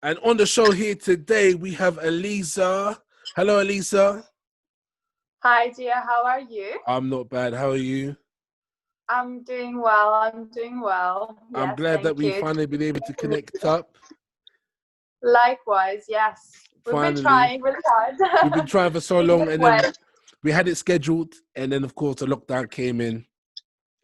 And on the show here today, we have Elizza. Hello, Elizza. Hi, dear. How are you? I'm not bad. How are you? I'm doing well. I'm doing well. I'm Yes, glad that thank we you. finally been able to connect up. Likewise, yes. We've been Finally. trying really We've been hard. trying for so In long, this and way. then we had it scheduled, and then, of course, the lockdown came in.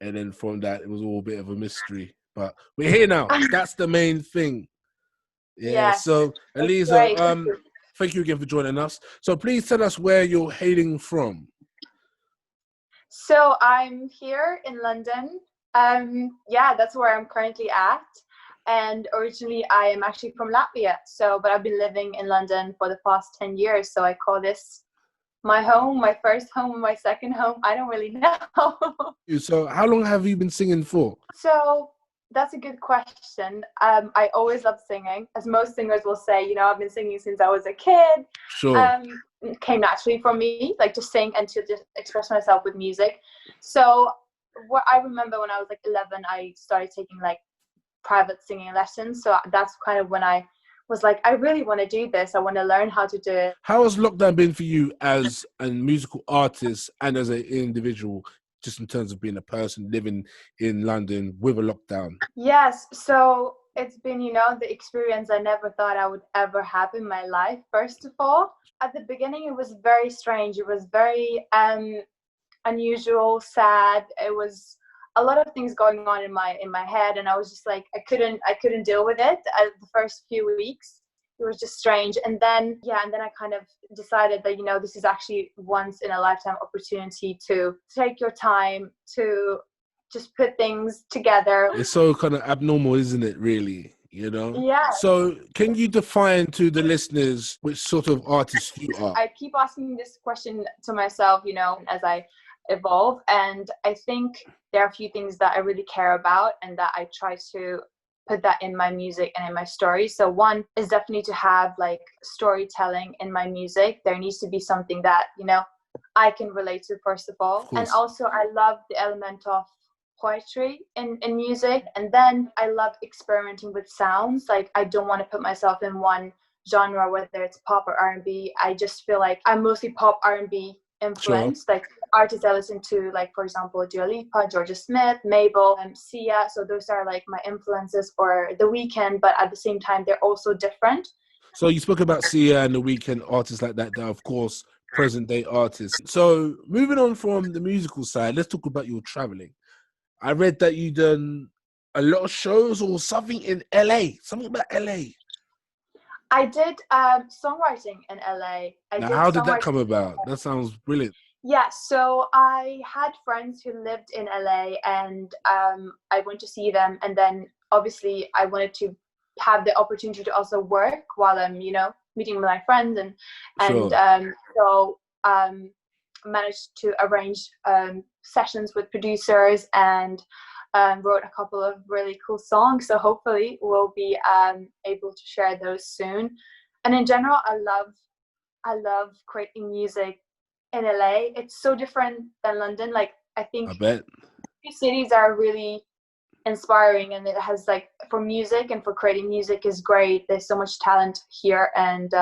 And then from that, it was all a bit of a mystery. But we're here now. That's the main thing. Yeah, Yes, so that's Elizza, great. thank you again for joining us. So please tell us where you're hailing from. So I'm here in London. Yeah, that's where I'm currently at. And originally, I am actually from Latvia. But I've been living in London for the past 10 years. So I call this my home, my first home, my second home. I don't really know. So how long have you been singing for? So that's a good question. I always love singing, as most singers will say. I've been singing since I was a kid. Sure. It came naturally for me, like to sing and to just express myself with music. So what I remember when I was like 11, I started taking like private singing lessons. So that's kind of when I was like, I really want to do this. I want to learn how to do it. How has lockdown been for you as a musical artist and as an individual, just in terms of being a person living in London with a lockdown? Yes, so it's been, the experience I never thought I would ever have in my life. First of all, at the beginning, it was very strange. It was very unusual, sad. It was a lot of things going on in my head, and I was just like, I couldn't deal with it. The first few weeks, it was just strange. And then I kind of decided that, this is actually once in a lifetime opportunity to take your time to just put things together. It's so kind of abnormal, isn't it, really? Yeah. So can you define to the listeners which sort of artist you are? I keep asking this question to myself, as I evolve. And I think there are a few things that I really care about and that I try to put that in my music and in my story. So one is definitely to have like storytelling in my music. There needs to be something that, I can relate to, first of all. And also I love the element of poetry in music. And then I love experimenting with sounds. Like I don't want to put myself in one genre, whether it's pop or R&B. I just feel like I'm mostly pop R&B influenced. Like artists I listen to, like for example Dua Lipa, Georgia Smith, Mabel, Sia. So those are like my influences, or The Weeknd, but at the same time they're also different. So you spoke about Sia and The Weeknd, artists like that are of course present day artists. So moving on from the musical side, let's talk about your traveling. I read that you done a lot of shows or something in LA. Something about LA. I did songwriting in LA. Now, how did that come about? That sounds brilliant. Yeah, so I had friends who lived in LA, and I went to see them. And then obviously I wanted to have the opportunity to also work while I'm, meeting with my friends. So managed to arrange sessions with producers and wrote a couple of really cool songs. So hopefully we'll be able to share those soon. And in general, I love creating music in LA. It's so different than London. Like I think two cities are really inspiring, and it has like for music and for creating music is great. There's so much talent here and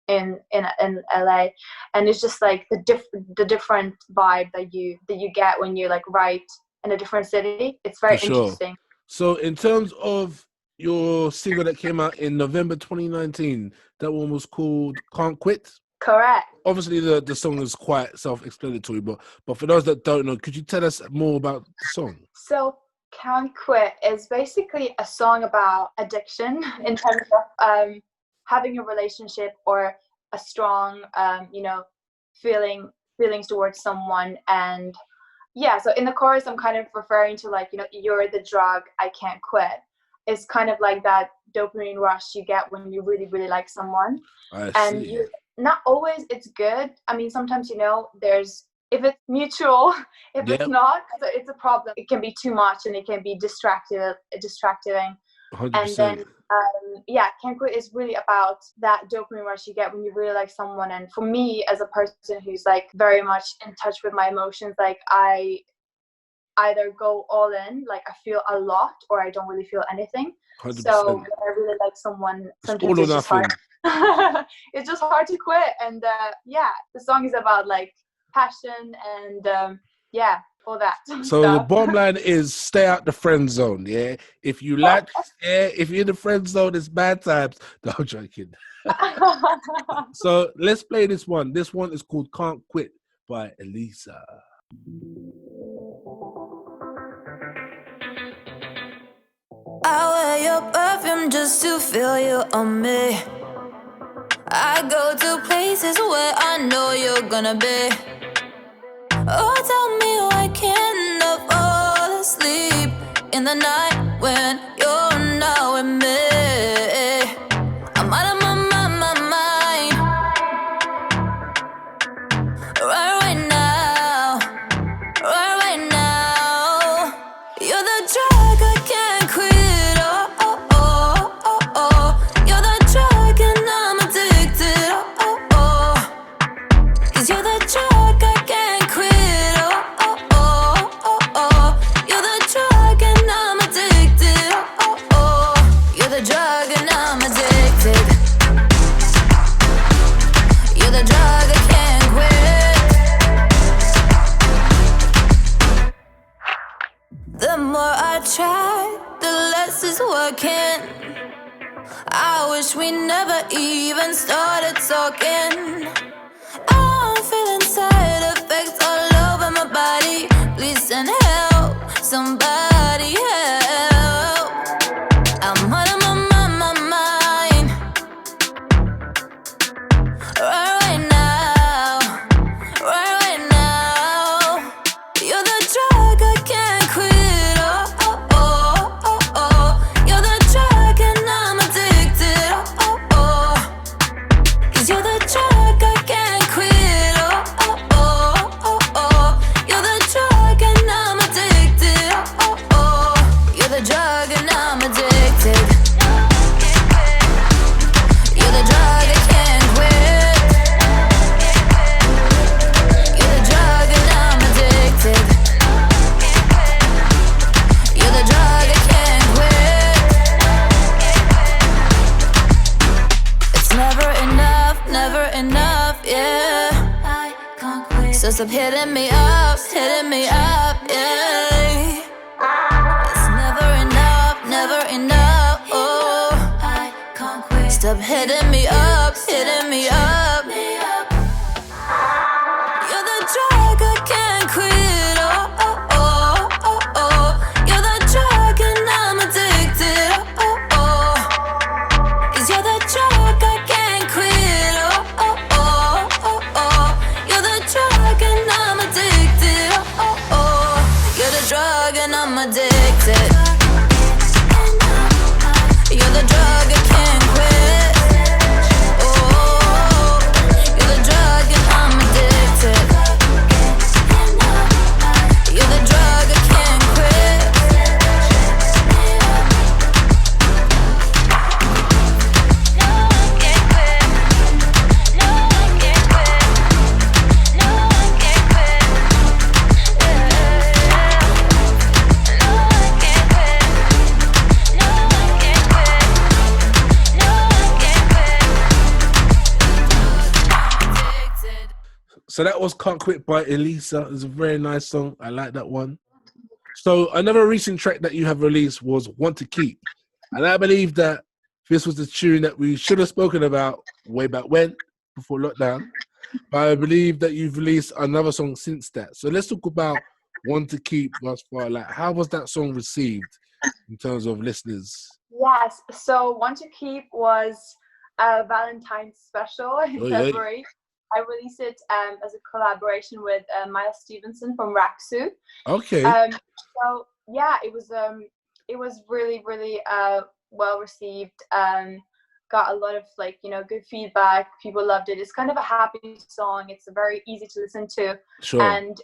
in LA, and it's just like the different vibe that you get when you like write in a different city. It's very interesting. So in terms of your single that came out in November 2019, that one was called Can't Quit? Correct. Obviously the song is quite self-explanatory, but for those that don't know, could you tell us more about the song? So Can't Quit is basically a song about addiction in terms of having a relationship or a strong feelings towards someone. And so in the chorus I'm kind of referring to like, you're the drug I can't quit. It's kind of like that dopamine rush you get when you really, really like someone. And not always it's good. I mean, sometimes, there's, if it's mutual, if it's not, it's a problem. It can be too much and it can be distracting. 100%. And then, Can't Quit is really about that dopamine rush you get when you really like someone. And for me, as a person who's like very much in touch with my emotions, like I either go all in, like I feel a lot, or I don't really feel anything. 100%. So when I really like someone, sometimes all or it's just nothing. hard. It's just hard to quit. And the song is about like passion and all that So stuff. the bottom line is stay out the friend zone. Yeah, if you like, if you're in the friend zone, it's bad times. No, I'm joking. So let's play this one. This one is called "Can't Quit" by Elizza. I wear your perfume just to feel you on me. I go to places where I know you're gonna be. Oh, tell me why can't I fall asleep in the night when you're not with me? I'm out of my mind right now. You're the drug I can't quit. You're the drug and I'm addicted. 'Cause you're the drug I can't quit. You're the drug and I'm addicted. You're the drug and I'm addicted. You're the drug I can't quit. The more I try, the less it's working. I wish we never even started talking. I'm feeling side effects all over my body. Please send help, somebody help. I'm out of my mind right now. You're the drug I can't quit. You're the drug and I'm addicted. 'Cause you're the drug I can't quit. You're the drug and I'm addicted. You're the drug and I'm addicted. You're the drug I can't quit. You're the drug and I'm addicted. You're the drug I can't quit. It's never enough, yeah. I can't quit. So stop hitting me up, yeah. It's never enough, oh. I can't quit. Stop hitting me up. You're the drug I can't quit. You're the drug and I'm addicted. 'Cause you're the drug I can't quit. You're the drug and I'm addicted. You're the drug and I'm addicted. You're the drug I can't quit. You're the drug and I'm addicted. You're the drug I can't quit. No, I can't quit. No, I can't quit. No, I can't quit. No, I can't quit. No, I can't quit. No, I can't quit. Addicted. So that was "Can't Quit" by Elizza. It's a very nice song. I like that one. So another recent track that you have released was "Want to Keep," and I believe that this was the tune that we should have spoken about way back when, before lockdown. But I believe that you've released another song since that. So let's talk about "Want to Keep" thus far. Like, how was that song received in terms of listeners? Yes, so Want to Keep was a Valentine's special in Oh, yeah. February. I released it as a collaboration with Miles Stevenson from Raksu. Okay. So yeah, it was really well received. Got a lot of good feedback. People loved it. It's kind of a happy song. It's very easy to listen to. Sure. And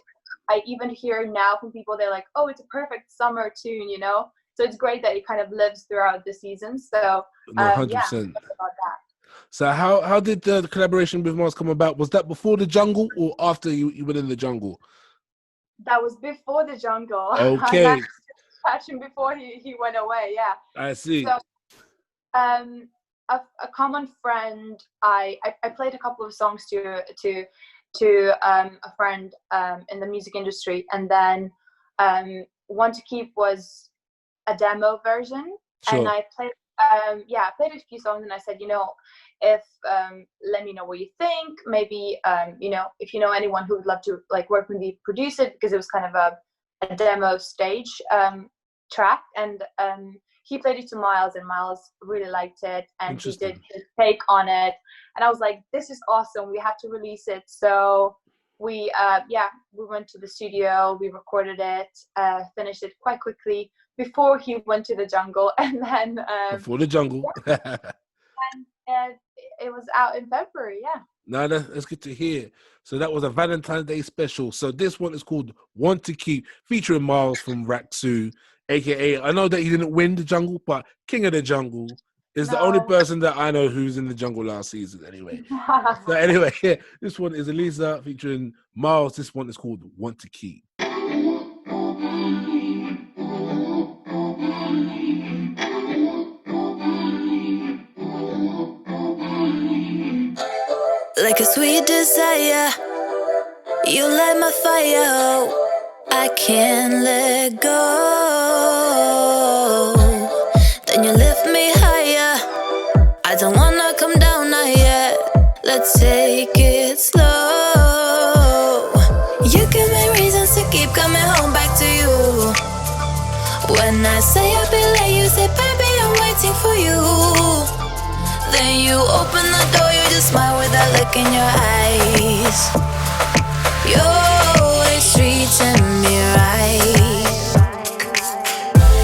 I even hear now from people, they're like, oh, it's a perfect summer tune, So it's great that it kind of lives throughout the season. So 100%. yeah, about that. So how did the collaboration with Mars come about? Was that before the jungle or after you went in the jungle? That was before the jungle. I Okay, managed to catch him before he went away. Yeah. I see. So, a common friend. I played a couple of songs to a friend in the music industry, and then One to Keep was a demo version, Sure. and I played I played a few songs, and I said, if let me know what you think. Maybe if you know anyone who would love to like work with me, produce it, because it was kind of a demo stage track, and he played it to Miles, and Miles really liked it, and he did his take on it, and I was like, this is awesome, we have to release it. So we went to the studio, we recorded it, finished it quite quickly before he went to the jungle, and then Before the jungle. and it was out in February. Yeah. No, that's good to hear. So that was a Valentine's Day special. So this one is called Want to Keep, featuring Miles from Raksu, aka, I know that he didn't win the jungle, but King of the Jungle is the only person that I know who's in the jungle last season anyway. So anyway, yeah, this one is Elizza featuring Miles. This one is called Want to Keep. Like a sweet desire, you light my fire, I can't let go. Then you lift me higher, I don't wanna come down now yet. Let's take it slow. You give me reasons to keep coming home back to you. When I say I'll be late, you say, baby, I'm waiting for you. Then you open the door, you just smile with that look in your eyes. You're always treating me right.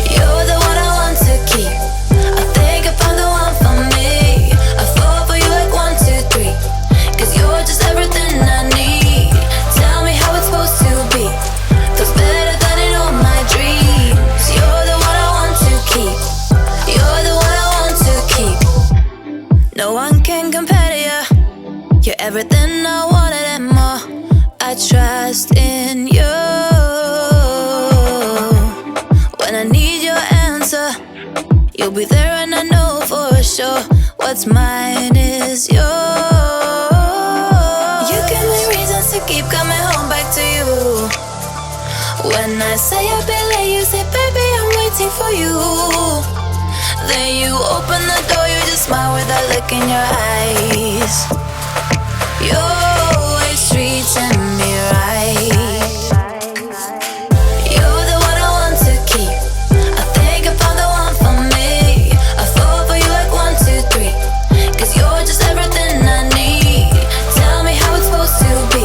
You're the one I want to keep. I think I found the one for me. I fall for you like 1, 2, 3. 'Cause you're just everything I need. Tell me how it's supposed to be. Feels better than in all my dreams. You're the one I want to keep. You're the one I want to keep. No one can compare to you. You're everything I wanted and more. I trust in you. When I need your answer, you'll be there, and I know for sure what's mine is yours. You give me reasons to keep coming home back to you. When I say I'll be late, you say, baby, I'm waiting for you. Then you open the door, you just smile with that look in your eyes. You're always treating me right. You're the one I want to keep. I think I found the one for me. I fall for you like 1, 2, 3. 'Cause you're just everything I need. Tell me how it's supposed to be.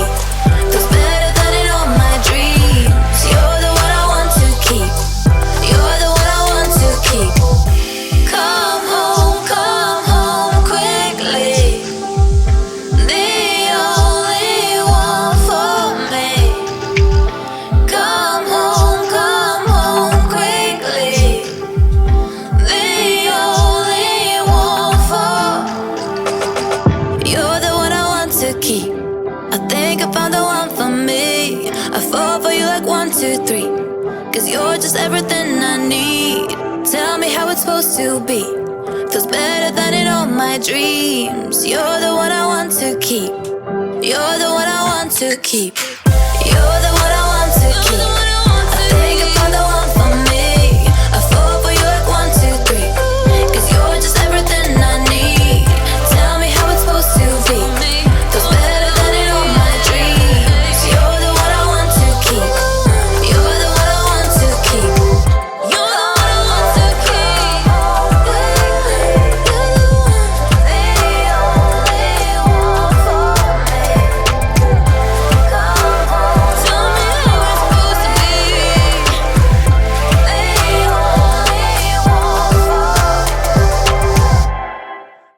Feels better than in all my dreams. You're the one I want to keep. You're the one I want to keep. Come home quickly. The only one for me. Come home quickly. The only one for. You're the one I want to keep. I think I found the one for me. I fall for you like 1, 2, 3. 'Cause you're just everything I need. Tell me how it's supposed to be. Feels better than in all my dreams. You're the one I want to keep. You're the one I want to keep. You're the one I want to keep. I think I found the one for me. I fall for you like 1, 2, 3. 'Cause you're just everything I need. Tell me how it's supposed to be. Feels better than in all my dreams. You're the one I want to keep. You're the one I want to keep. You're the one I want to keep. You're the one, the only one for me. Come home, tell me how it's supposed to be. The only one for.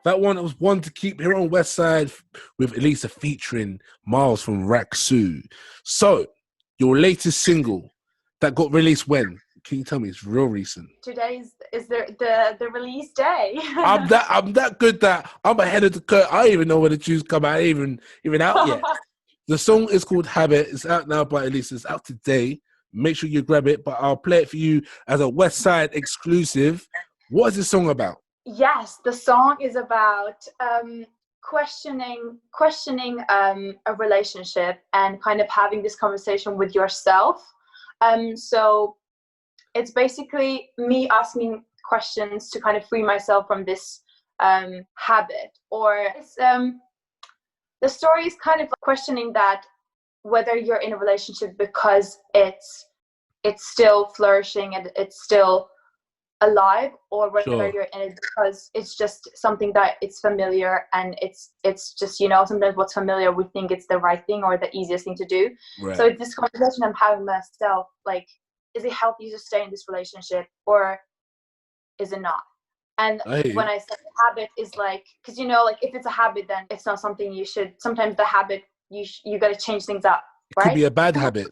That one was One to Keep here on Westside with Elizza featuring Miles from Raksu. So, your latest single that got released when? Can you tell me? It's real recent. Today is the release day. I'm that good that I'm ahead of the curve. I don't even know when the tunes come out, even out yet. The song is called Habit. It's out now by Elizza. It's out today. Make sure you grab it, but I'll play it for you as a Westside exclusive. What is this song about? Yes, the song is about questioning a relationship and kind of having this conversation with yourself. So it's basically me asking questions to kind of free myself from this habit. Or it's, the story is kind of questioning that whether you're in a relationship because it's still flourishing and it's still alive, or whether you're in it because it's just something that it's familiar and it's just, you know, sometimes what's familiar we think it's the right thing or the easiest thing to do. Right. So it's this conversation I'm having myself, like, is it healthy to stay in this relationship or is it not? And when I say habit is like, because, you know, like if it's a habit, then it's not something you should, sometimes the habit, you got to change things up, right? It could be a bad habit.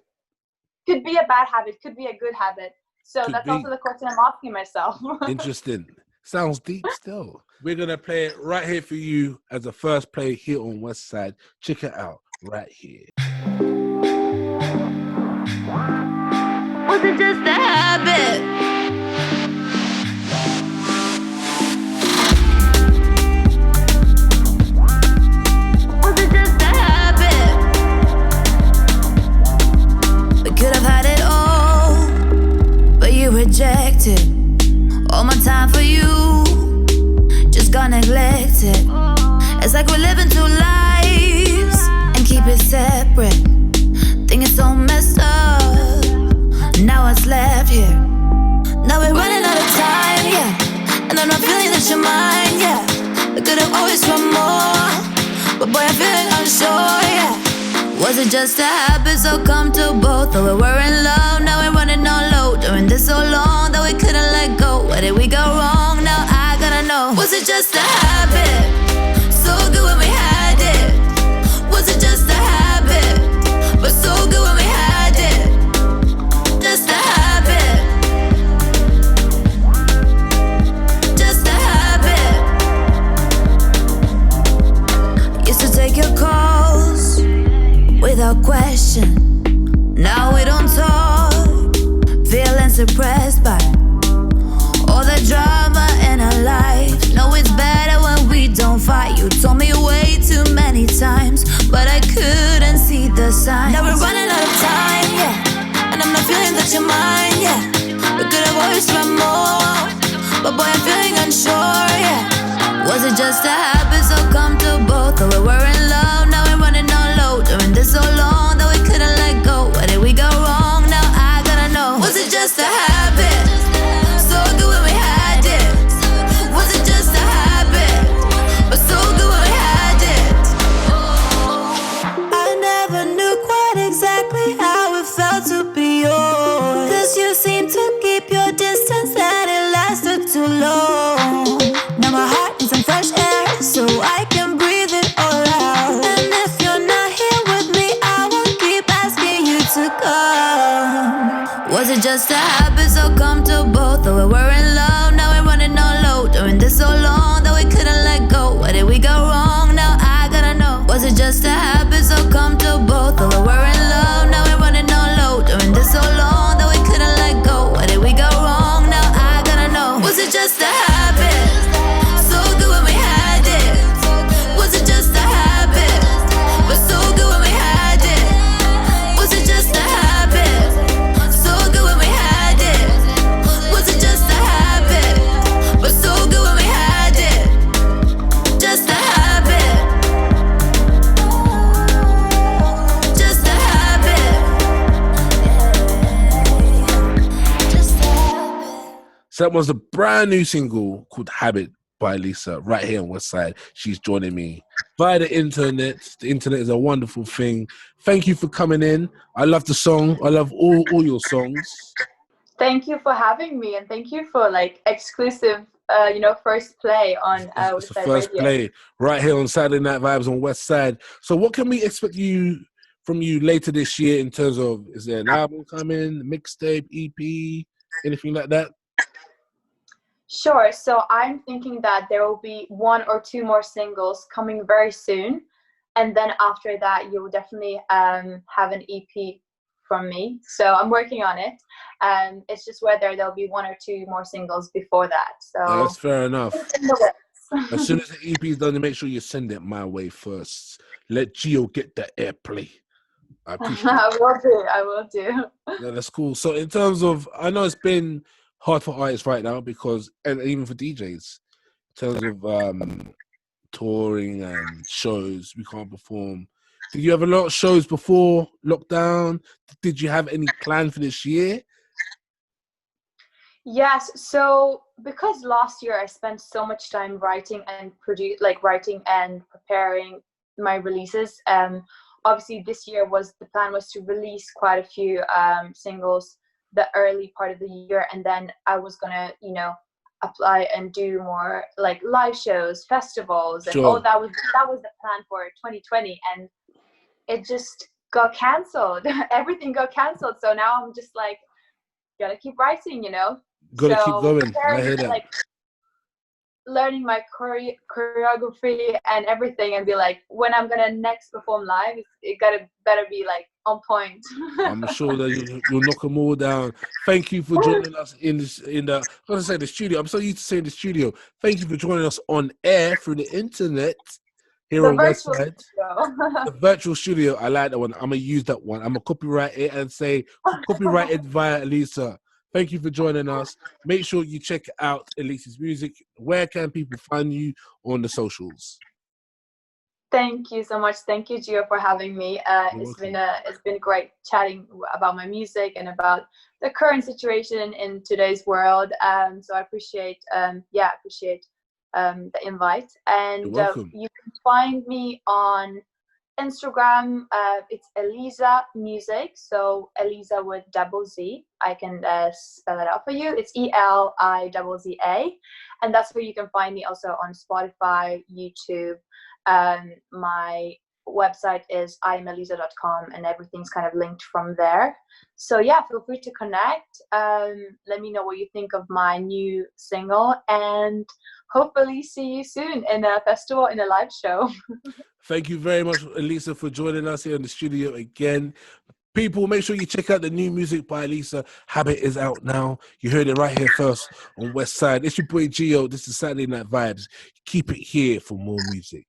Could be a bad habit, could be a good habit. So that's also the question I'm asking myself. Interesting. Sounds deep still. We're going to play it right here for you as a first play here on Westside. Check it out right here. Was it just a habit? Could have had it all, but you rejected all my time for you, just got neglected. It's like we're living two lives and keep it separate. Think it's so messed up. Now what's left here? Now we're running out of time, yeah. And I'm not feeling that you're mine, yeah. I could have always run more, but boy, I'm feeling unsure, yeah. Was it just a habit so comfortable? Thought we were in love, now we're running on low. Doing this so long that we couldn't let go. Where did we go wrong? Now I gotta know. Was it just a habit? So good when we had it. Was it just a habit? But so good when we had it. Just a habit. Just a habit. Used to take your calls without question. Now we don't talk, feeling suppressed by all the drama in our life. Know it's better when we don't fight. You told me way too many times, but I couldn't see the signs. Now we're running out of time, yeah. And I'm not feeling that you're mine, yeah. We could have always run more, but boy, I'm feeling unsure, yeah. Was it just a habit so comfortable? Thought we were in love, now we're running on low. Doing this so long that we couldn't let go. Where did we go wrong? Now I gotta know. Was it just a habit? So good when we had it. Was it just a habit? But so good when we had it. I never knew quite exactly how it felt to be yours, 'cause you seemed to keep your distance and it lasted too long. Now my heart needs some fresh air so I can breathe it all out. And if you're not here with me, I won't keep asking you to come. Was it just a habit so comfortable? Thought we were in love, now we're running on low. Doing this so long that we couldn't let go. Where did we go wrong? Now I gotta know. Was it just a habit so comfortable? Thought we were in love, now we're running on low. Doing this so long that we couldn't let go. Where did we go wrong? Now I gotta know. Was it just a habit? So good when we had it. Was it just a habit? But so good when we had it. Was it just a habit? So good when we had it. Was it just a habit? But so good when we had it. Just a habit. Just a habit. Just a habit. So that was a brand new single called Habit by Elizza right here on Westside. She's joining me via the internet. The internet is a wonderful thing. Thank you for coming in. I love the song. I love all your songs. Thank you for having me, and thank you for like exclusive, first play on It's the Westside first Radio. play right here on Saturday Night Vibes on Westside. So what can we expect from you later this year in terms of, is there an album coming, mixtape, EP, anything like that? Sure. So I'm thinking that there will be 1 or 2 more singles coming very soon. and then after that you will definitely have an EP from me. So I'm working on it. It's just whether there'll be 1 or 2 more singles before that. So Yeah, that's fair enough. it's in the works. As soon as the EP is done, make sure you send it my way first. Let Geo get the airplay. I appreciate it. I will do. Yeah, that's cool. So in terms of, I know it's been hard for artists right now because, and even for DJs, in terms of touring and shows, we can't perform. Did you have a lot of shows before lockdown? Did you have any plan for this year? Yes. So because last year I spent so much time writing and writing and preparing my releases. Obviously this year the plan was to release quite a few singles the early part of the year, and then I was gonna, apply and do more like live shows, festivals, and Sure. that was the plan for 2020, and it just got cancelled. Everything got cancelled. So now I'm just like, gotta keep writing, Gotta keep So going. I hear that. like learning my choreography and everything, and be like, when I'm gonna next perform live, it better be like on point. I'm sure that you'll knock them all down. Thank you for joining us in the studio. I'm so used to saying the studio. Thank you for joining us on air through the internet here The on virtual Westside. studio. The virtual studio. I like that one. I'm gonna use that one. I'm gonna copyright it and say copyrighted via Elizza. Thank you for joining us. Make sure you check out Elizza's music. Where can people find you on the socials? Thank you so much. Thank you, Gio, for having me. It's been great chatting about my music and about the current situation in today's world. So I appreciate the invite. And you can find me on Instagram. It's Elizza Music. So Elizza with double Z. I can spell it out for you. It's ELIZZA, and that's where you can find me also on Spotify, YouTube. My website is imelizza.com, and everything's kind of linked from there. So yeah, feel free to connect. Let me know what you think of my new single, and hopefully see you soon in a festival, in a live show. Thank you very much, Elizza, for joining us here in the studio again. People, make sure you check out the new music by Elizza. Habit is out now. You heard it right here first on Westside. It's your boy Geo. This is Saturday Night Vibes. Keep it here for more music.